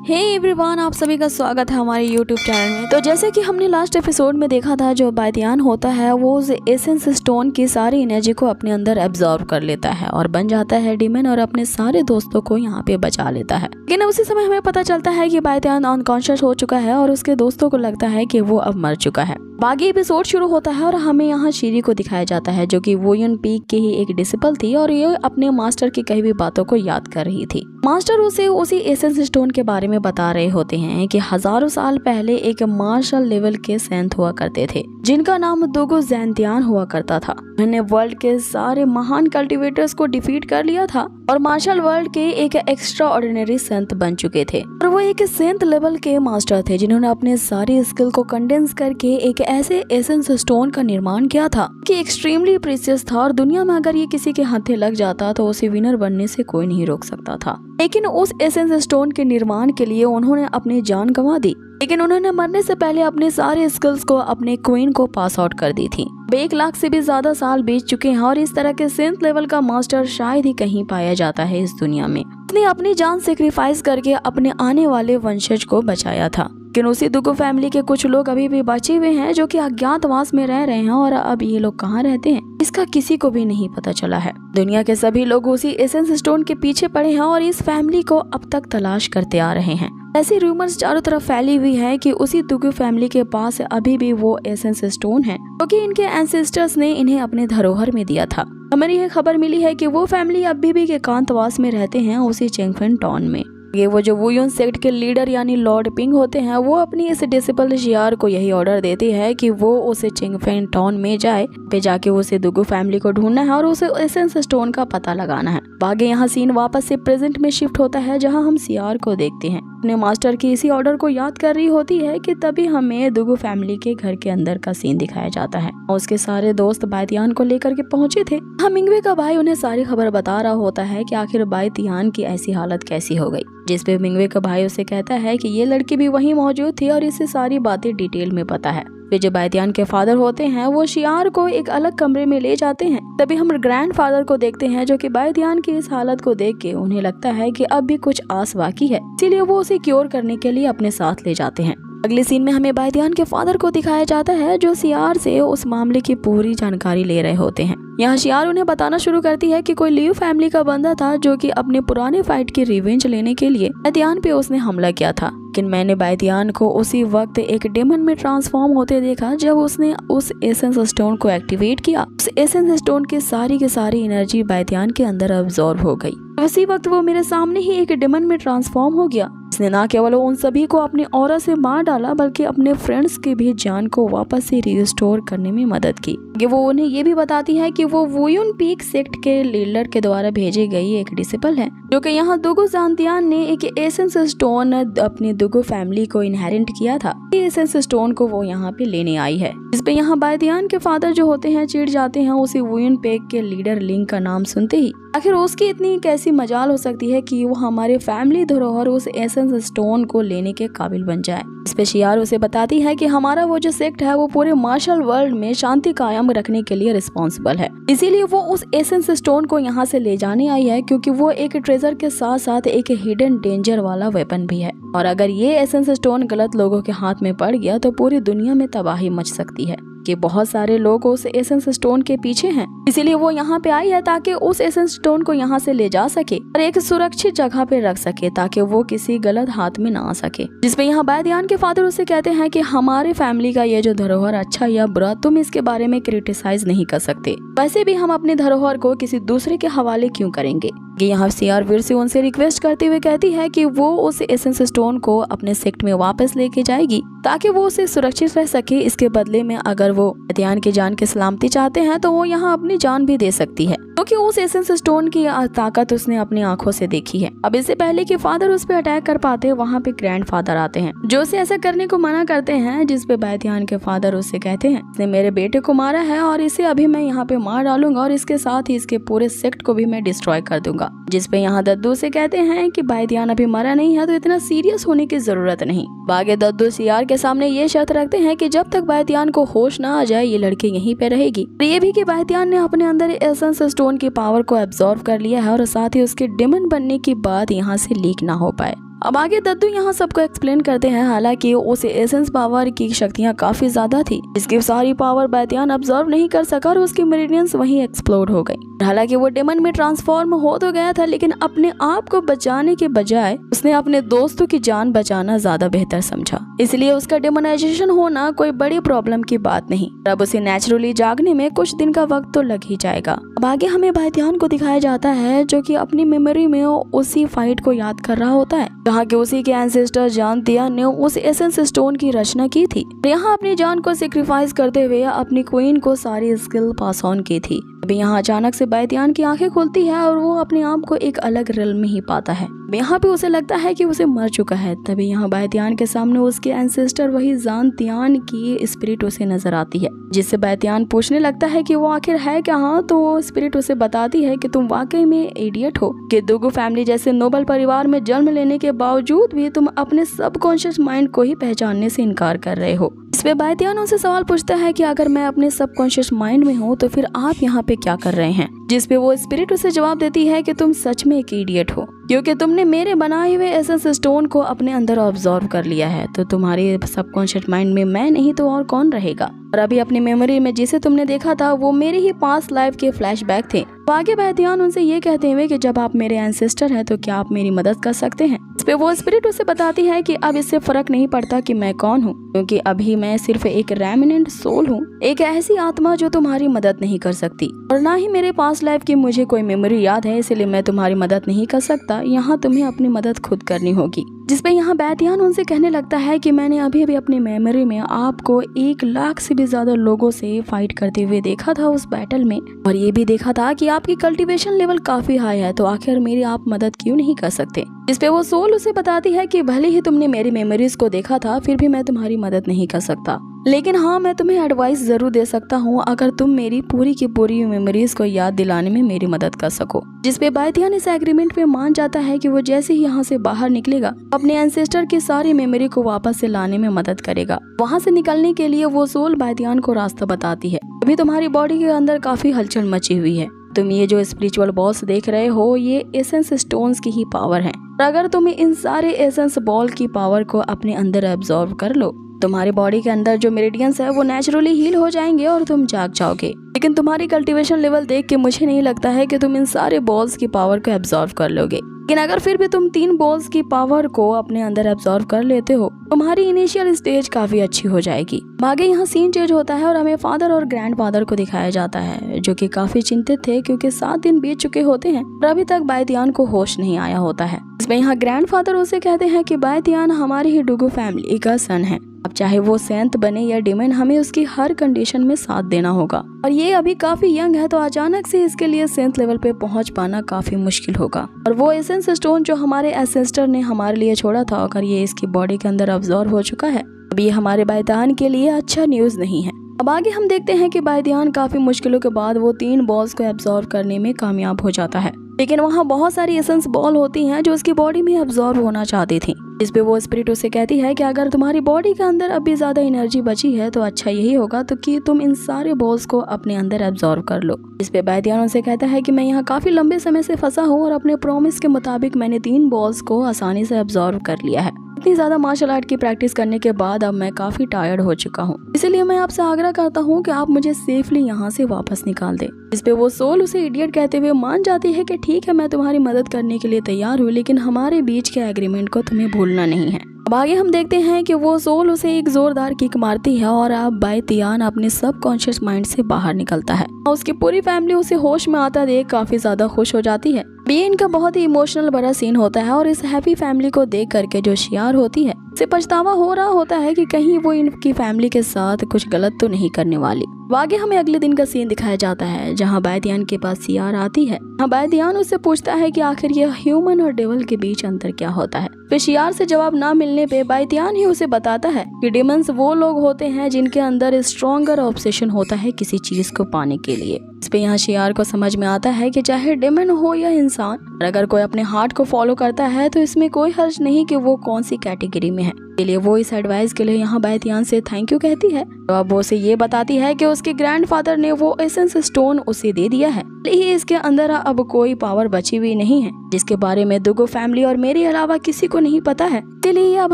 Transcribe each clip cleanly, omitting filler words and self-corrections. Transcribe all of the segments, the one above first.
Hey everyone, आप सभी का स्वागत है हमारे यूट्यूब चैनल में। तो जैसे कि हमने लास्ट एपिसोड में देखा था, जो बायदियान होता है वो उस एसेंस स्टोन की सारी एनर्जी को अपने अंदर एब्जॉर्ब कर लेता है और बन जाता है डीमन और अपने सारे दोस्तों को यहाँ पे बचा लेता है। लेकिन उसी समय हमें पता चलता है कि बायदियान अनकॉन्शियस हो चुका है और उसके दोस्तों को लगता है कि वो अब मर चुका है। बाकी एपिसोड शुरू होता है और हमें यहाँ शीरी को दिखाया जाता है, जो कि वुयुन पीक की ही एक डिसिपल थी और ये अपने मास्टर की कही हुई बातों को याद कर रही थी। मास्टर उसे उसी एसेंस स्टोन के बारे में बता रहे होते हैं कि हजारों साल पहले एक मार्शल लेवल के सेंट हुआ करते थे, जिनका नाम दोगो ज़ैंतियान हुआ करता था। उन्होंने वर्ल्ड के सारे महान कल्टीवेटर्स को डिफीट कर लिया था और मार्शल वर्ल्ड के एक एक्स्ट्रा ऑर्डिनरी सेंट बन चुके थे और वो एक सेंट लेवल के मास्टर थे, जिन्होंने अपने सारी स्किल को कंडेंस करके एक ऐसे एसेंस स्टोन का निर्माण किया था कि एक्सट्रीमली प्रीशियस था और दुनिया में अगर ये किसी के हाथे लग जाता तो उसे विनर बनने से कोई नहीं रोक सकता था। लेकिन उस एसेंस स्टोन के निर्माण के लिए उन्होंने अपनी जान गंवा दी, लेकिन उन्होंने मरने से पहले अपने सारे स्किल्स को अपने क्वीन को पास आउट कर दी थी। 1 लाख से भी ज्यादा साल बीत चुके हैं और इस तरह के सेंट लेवल का मास्टर शायद ही कहीं पाया जाता है इस दुनिया में। उसने अपनी जान सेक्रीफाइस करके अपने आने वाले वंशज को बचाया था। लेकिन उसी दुगो फैमिली के कुछ लोग अभी भी बचे हुए हैं, जो कि अज्ञातवास में रह रहे हैं और अब ये लोग कहाँ रहते हैं इसका किसी को भी नहीं पता चला है। दुनिया के सभी लोग उसी एसेंस स्टोन के पीछे पड़े हैं और इस फैमिली को अब तक तलाश करते आ रहे हैं। ऐसी रूमर्स चारों तरफ फैली हुई है कि उसी दुगो फैमिली के पास अभी भी वो एसेंस स्टोन है, क्योंकि इनके एंसेस्टर्स ने इन्हें अपने धरोहर में दिया था। हमें यह खबर मिली है कि वो फैमिली अभी भी एकांतवास में रहते हैं उसी चेंगफेन टाउन में। ये वो जो वुयुन सेक्ट के लीडर यानी लॉर्ड पिंग होते हैं, वो अपनी इस डिसिपल शियार को यही ऑर्डर देते हैं कि वो उसे चेंगफेन टाउन में जाए, पे जाके उसे दुगो फैमिली को ढूंढना है और उसे एसेंस स्टोन का पता लगाना है। आगे यहाँ सीन वापस से प्रेजेंट में शिफ्ट होता है, जहाँ हम शियार को देखते हैं अपने मास्टर की इसी ऑर्डर को याद कर रही होती है कि तभी हमें दुगो फैमिली के घर के अंदर का सीन दिखाया जाता है। उसके सारे दोस्त बायदियान को लेकर के पहुंचे थे। मिंगवे का भाई उन्हें सारी खबर बता रहा होता है कि आखिर बायदियान की ऐसी हालत कैसी हो गई, जिस पे मिंगवे का भाई उसे कहता है कि ये लड़की भी वहीं मौजूद थी और इसे सारी बातें डिटेल में पता है। वे जो बायदियान के फादर होते हैं वो शियार को एक अलग कमरे में ले जाते हैं। तभी हम ग्रैंड फादर को देखते हैं, जो कि बायदियान की इस हालत को देख के उन्हें लगता है कि अब भी कुछ आस बाकी है, इसीलिए वो उसे क्योर करने के लिए अपने साथ ले जाते हैं। अगले सीन में हमें बायदियान के फादर को दिखाया जाता है, जो शियार से उस मामले की पूरी जानकारी ले रहे होते हैं। यहाँ शियार उन्हें बताना शुरू करती है कि कोई लियू फैमिली का बंदा था, जो कि अपने पुराने फाइट की रिवेंज लेने के लिए बायदियान पे उसने हमला किया था। लेकिन मैंने बायदियान को उसी वक्त एक डेमन में ट्रांसफॉर्म होते देखा जब उसने उस एसेंस स्टोन को एक्टिवेट किया। उस एसेंस स्टोन की सारी एनर्जी बायदियान के अंदर अब्सॉर्ब हो गई। उसी वक्त वो मेरे सामने ही एक डेमन में ट्रांसफॉर्म हो गया। इसने न केवल उन सभी को अपने ऑरा से मार डाला, बल्कि अपने फ्रेंड्स की भी जान को वापस से रिस्टोर करने में मदद की। वो उन्हें ये भी बताती है कि वो वुयुन पीक सेक्ट के लीडर के द्वारा भेजी गई एक डिसिपल है, जो कि यहाँ दोगो ज़ांतियान ने एक एसेंस स्टोन अपनी दोगो फैमिली को इनहेरिट किया था। ये एसेंस स्टोन को वो यहाँ पे लेने आई है। इस पे यहाँ बायदियान के फादर जो होते हैं चिढ़ जाते हैं उसी वुयुन पेक के लीडर लिंग का नाम सुनते ही। आखिर उसकी इतनी कैसी मजाल हो सकती है कि वो हमारे फैमिली धरोहर उस एसेंस स्टोन को लेने के काबिल बन जाए। इस पे शियार उसे बताती है कि हमारा वो जो सेक्ट है वो पूरे मार्शल वर्ल्ड में शांति कायम रखने के लिए रिस्पॉन्सिबल है, इसीलिए वो उस एसेंस स्टोन को यहाँ से ले जाने आई है, क्योंकि वो एक ट्रेजर के साथ साथ एक हिडन डेंजर वाला वेपन भी है और अगर ये एसेंस स्टोन गलत लोगों के हाथ में पड़ गया तो पूरी दुनिया में तबाही मच सकती है, कि बहुत सारे लोग उस एसेंस स्टोन के पीछे हैं। इसीलिए वो यहाँ पे आई है ताकि उस एसेंस स्टोन को यहाँ से ले जा सके और एक सुरक्षित जगह पे रख सके, ताकि वो किसी गलत हाथ में ना आ सके। जिसपे यहाँ बायदियान के फादर उसे कहते हैं कि हमारे फैमिली का ये जो धरोहर अच्छा या बुरा तुम इसके बारे में क्रिटिसाइज नहीं कर सकते, वैसे भी हम अपने धरोहर को किसी दूसरे के हवाले क्यों करेंगे। यहाँ शियार वीर से उनसे रिक्वेस्ट करते हुए कहती है कि वो उस एसेंस स्टोन को अपने सेक्ट में वापस लेके जाएगी, ताकि वो उसे सुरक्षित रह सके। इसके बदले में अगर वो बायदियान की जान की सलामती चाहते हैं तो वो यहाँ अपनी जान भी दे सकती है, क्योंकि उस एसेंस स्टोन की ताकत उसने अपनी आंखों से देखी है। अब इससे पहले कि फादर उस पे अटैक कर पाते, वहाँ पे ग्रैंड फादर आते हैं, जो उसे ऐसा करने को मना करते हैं। जिसपे बायदियान के फादर उससे कहते हैं, इसने मेरे बेटे को मारा है और इसे अभी मैं यहाँ पे मार डालूंगा और इसके साथ ही इसके पूरे सेक्ट को भी मैं डिस्ट्रॉय कर दूंगा। जिसपे यहाँ दद्दू से कहते हैं कि बायदियान अभी मरा नहीं है तो इतना सीरियस होने की जरूरत नहीं। बागे दद्दू शियार के सामने ये शर्त रखते हैं कि जब तक बायदियान को होश ना आ जाए ये लड़की यहीं पे रहेगी। ये भी कि बायदियान ने अपने अंदर एसेंस स्टोन की पावर को एब्जॉर्ब कर लिया है और साथ ही उसके डेमन बनने की बात यहाँ से लीक ना हो पाए। अब आगे दद्दू यहाँ सबको एक्सप्लेन करते हैं। हालांकि उस एसेंस पावर की शक्तियाँ काफी ज्यादा थी, जिसकी सारी पावर बायतियान अब्सॉर्ब नहीं कर सका और उसकी मेरिडियंस वहीं एक्सप्लोड हो गई। हालांकि वो डेमन में ट्रांसफॉर्म हो तो गया था, लेकिन अपने आप को बचाने के बजाय उसने अपने दोस्तों की जान बचाना ज्यादा बेहतर समझा, इसलिए उसका डेमोनाइजेशन होना कोई बड़ी प्रॉब्लम की बात नहीं। अब उसे नेचुरली जागने में कुछ दिन का वक्त तो लग ही जाएगा। अब आगे हमें बायतियान को दिखाया जाता है जो कि अपनी मेमोरी में उसी फाइट को याद कर रहा होता है जहाँ के उसी के एंसेस्टर जान तियान ने उस एसेंस स्टोन की रचना की थी। यहाँ अपनी जान को सेक्रीफाइस करते हुए अपनी क्वीन को सारी स्किल पास ऑन की थी। अभी यहाँ अचानक से बायतियान की आंखें खुलती है और वो अपने आप को एक अलग रिल्म में ही पाता है। यहाँ पे उसे लगता है कि उसे मर चुका है। तभी यहाँ बायतियान के सामने उसके एंसेस्टर वही जान तियान की स्पिरिट उसे नजर आती है, जिससे बायतियान पूछने लगता है कि वो आखिर है क्या। तो वो स्पिरिट उसे बताती है कि तुम वाकई में इडियट हो कि दुगु फैमिली जैसे नोबल परिवार में जन्म लेने के बावजूद भी तुम अपने सबकॉन्शियस माइंड को ही पहचानने से इनकार कर रहे हो। इस पे बायतियान उनसे सवाल पूछता है कि अगर मैं अपने सबकॉन्शियस माइंड में हूँ तो फिर आप यहाँ पे क्या कर रहे हैं, जिस पे वो स्पिरिट उसे जवाब देती है कि तुम सच में एक इडियट हो, क्योंकि तुमने मेरे बनाए हुए एसेंस स्टोन को अपने अंदर ऑब्जर्व कर लिया है, तो तुम्हारे सबकॉन्शियस माइंड में मैं नहीं तो और कौन रहेगा। और अभी अपनी मेमोरी में जिसे तुमने देखा था वो मेरे ही पास्ट लाइफ के फ्लैशबैक थे। आगे बायतियान उनसे ये कहते हुए कि जब आप मेरे एंसेस्टर हैं तो क्या आप मेरी मदद कर सकते हैं। इस पे वो स्पिरिट उसे बताती है कि अब इससे फर्क नहीं पड़ता कि मैं कौन हूँ, क्योंकि अभी मैं सिर्फ एक रेमिनेंट सोल हूँ, एक ऐसी आत्मा जो तुम्हारी मदद नहीं कर सकती, और ना ही मेरे पास्ट लाइफ की मुझे कोई मेमोरी याद है, इसलिए मैं तुम्हारी मदद नहीं कर सकता। यहाँ तुम्हें अपनी मदद खुद करनी होगी। जिसपे यहाँ बायतियान उनसे कहने लगता है कि मैंने अभी भी अपनी मेमोरी में आपको 1 लाख से भी ज्यादा लोगों से फाइट करते हुए देखा था उस बैटल में, और ये भी देखा था कि आपकी कल्टीवेशन लेवल काफी हाई है, तो आखिर मेरी आप मदद क्यों नहीं कर सकते। जिसपे वो सोल उसे बताती है कि भले ही तुमने मेरी मेमोरीज को देखा था, फिर भी मैं तुम्हारी मदद नहीं कर सकता, लेकिन हाँ मैं तुम्हें एडवाइस जरूर दे सकता हूँ अगर तुम मेरी पूरी की पूरी मेमोरीज को याद दिलाने में मेरी मदद कर सको। जिसपे बायतियान इस एग्रीमेंट पे मान जाता है कि वो जैसे ही यहाँ से बाहर निकलेगा अपने एंसेस्टर की सारी मेमोरी को वापस से लाने में मदद करेगा। वहाँ से निकलने के लिए वो सोल बायतियान को रास्ता बताती है। अभी तुम्हारी बॉडी के अंदर काफी हलचल मची हुई है, तुम ये जो स्पिरिचुअल बॉल्स देख रहे हो ये एसेंस स्टोन्स की ही पावर है, और अगर तुम इन सारे एसेंस बॉल की पावर को अपने अंदर एब्जॉर्ब कर लो, तुम्हारी बॉडी के अंदर जो मेरिडियंस है वो नेचुरली हील हो जाएंगे और तुम जाग जाओगे। लेकिन तुम्हारी कल्टीवेशन लेवल देख के मुझे नहीं लगता है कि तुम इन सारे बॉल्स की पावर को एब्जॉर्ब कर लोगे, लेकिन अगर फिर भी तुम 3 बॉल्स की पावर को अपने अंदर एब्जॉर्ब कर लेते हो, तुम्हारी इनिशियल स्टेज काफी अच्छी हो जाएगी। आगे यहाँ सीन चेंज होता है और हमें फादर और ग्रैंडफादर को दिखाया जाता है, जो कि काफी चिंतित थे क्योंकि 7 दिन बीत चुके होते हैं और अभी तक बायतियान को होश नहीं आया होता है। इसमें यहाँ ग्रैंडफादर उसे कहते हैं कि बायतियान हमारी ही डुगु फैमिली का सन है, अब चाहे वो सेंट बने या डिमन, हमें उसकी हर कंडीशन में साथ देना होगा, और ये अभी काफी यंग है तो अचानक से इसके लिए सेंट लेवल पे पहुंच पाना काफी मुश्किल होगा। और वो एसेंस स्टोन जो हमारे एंसेस्टर ने हमारे लिए छोड़ा था, अगर ये इसकी बॉडी के अंदर अब्जॉर्ब हो चुका है, अब ये हमारे बायतियान के लिए अच्छा न्यूज नहीं है। अब आगे हम देखते हैं कि बायतियान काफी मुश्किलों के बाद वो 3 बॉल्स को एब्जॉर्ब करने में कामयाब हो जाता है, लेकिन वहाँ बहुत सारी एसेंस बॉल होती हैं जो उसकी बॉडी में एब्जॉर्ब होना चाहती थी। इस पे वो स्पिरिट उसे कहती है कि अगर तुम्हारी बॉडी के अंदर अभी ज्यादा एनर्जी बची है तो अच्छा यही होगा तो कि तुम इन सारे बॉल्स को अपने अंदर एब्जॉर्ब कर लो। इस पे बायतियान उसे कहता है कि मैं यहाँ काफी लंबे समय से फंसा हूँ और अपने प्रॉमिस के मुताबिक मैंने 3 बॉल्स को आसानी से एब्जॉर्ब कर लिया है। इतनी ज्यादा मार्शल आर्ट की प्रैक्टिस करने के बाद अब मैं काफी टायर्ड हो चुका हूँ, इसीलिए मैं आपसे आग्रह करता हूँ कि आप मुझे सेफली यहाँ से वापस निकाल दें। इस पे वो सोल उसे इडियट कहते हुए मान जाती है कि ठीक है मैं तुम्हारी मदद करने के लिए तैयार हूँ, लेकिन हमारे बीच के एग्रीमेंट को तुम्हें भूलना नहीं है। अब आगे हम देखते हैं कि वो सोल उसे एक जोरदार किक मारती है और अब बायतियान अपने सबकॉन्शियस माइंड से बाहर निकलता है और उसकी पूरी फैमिली उसे होश में आता देख काफी ज्यादा खुश हो जाती है। ये इनका बहुत ही इमोशनल भरा सीन होता है और इस हैप्पी फैमिली को देख करके जो शियार होती है उसे पछतावा हो रहा होता है कि कहीं वो इनकी फैमिली के साथ कुछ गलत तो नहीं करने वाली। आगे हमें अगले दिन का सीन दिखाया जाता है जहाँ बायतियान के पास शियार आती है। बायतियान उससे पूछता है कि आखिर ये ह्यूमन और डेविल के बीच अंतर क्या होता है। फिर शियार से जवाब ना मिलने पे बायतियान ही उसे बताता है कि डेमन्स वो लोग होते हैं जिनके अंदर स्ट्रॉन्गर ऑब्सेशन होता है किसी चीज को पाने के लिए। इस पे यहाँ शियार को समझ में आता है कि चाहे डेमन हो या इंसान, अगर कोई अपने हार्ट को फॉलो करता है तो इसमें कोई हर्ज नहीं कि वो कौन सी कैटेगरी में में है। इसलिए वो इस एडवाइस के लिए यहाँ बायतियान से थैंक यू कहती है। तो अब वो उसे ये बताती है कि उसके ग्रैंडफादर ने वो एसेंस स्टोन उसे दे दिया है, लेकिन इसके अंदर अब कोई पावर बची हुई नहीं है, जिसके बारे में दुगो फैमिली और मेरे अलावा किसी को नहीं पता है। इसलिए ये अब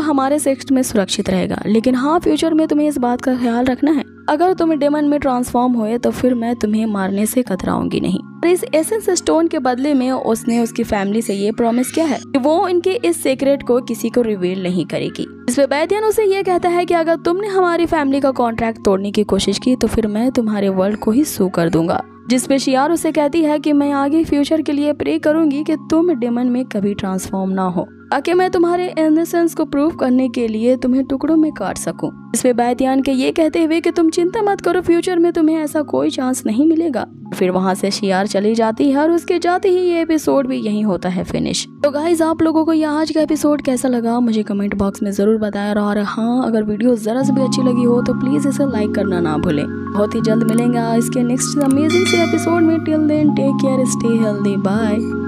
हमारे सेक्ट में सुरक्षित रहेगा। लेकिन हाँ, फ्यूचर में तुम्हें इस बात का ख्याल रखना है, अगर तुम डेमन में ट्रांसफॉर्म हुए तो फिर मैं तुम्हें मारने से कतराऊंगी नहीं। और इस एसेंस स्टोन के बदले में उसने उसकी फैमिली से ये प्रॉमिस किया है कि वो इनके इस सीक्रेट को किसी को रिवील नहीं करेगी। इस पे बायतियान उसे ये कहता है कि अगर तुमने हमारी फैमिली का कॉन्ट्रैक्ट तोड़ने की कोशिश की तो फिर मैं तुम्हारे वर्ल्ड को ही सू कर दूंगा। जिस पे शियार उसे कहती है कि मैं आगे फ्यूचर के लिए प्रे करूंगी कि तुम डेमन में कभी ट्रांसफॉर्म ना हो, ताकि मैं तुम्हारे इनोसेंस को प्रूव करने के लिए तुम्हें टुकड़ों में काट सकूं। इस पे बायतियान के ये कहते हुए कि तुम चिंता मत करो, फ्यूचर में तुम्हें ऐसा कोई चांस नहीं मिलेगा। फिर वहाँ से शियार चली जाती है और उसके जाते ही ये एपिसोड भी यहीं होता है फिनिश। तो गाइज, आप लोगों को ये आज का एपिसोड कैसा लगा मुझे कमेंट बॉक्स में जरूर बताएं। और हाँ, अगर वीडियो जरा से भी अच्छी लगी हो तो प्लीज इसे लाइक करना ना भूलें। बहुत ही जल्द मिलेंगे इसके नेक्स्ट अमेजिंग से एपिसोड में। Till then take care, stay healthy, bye.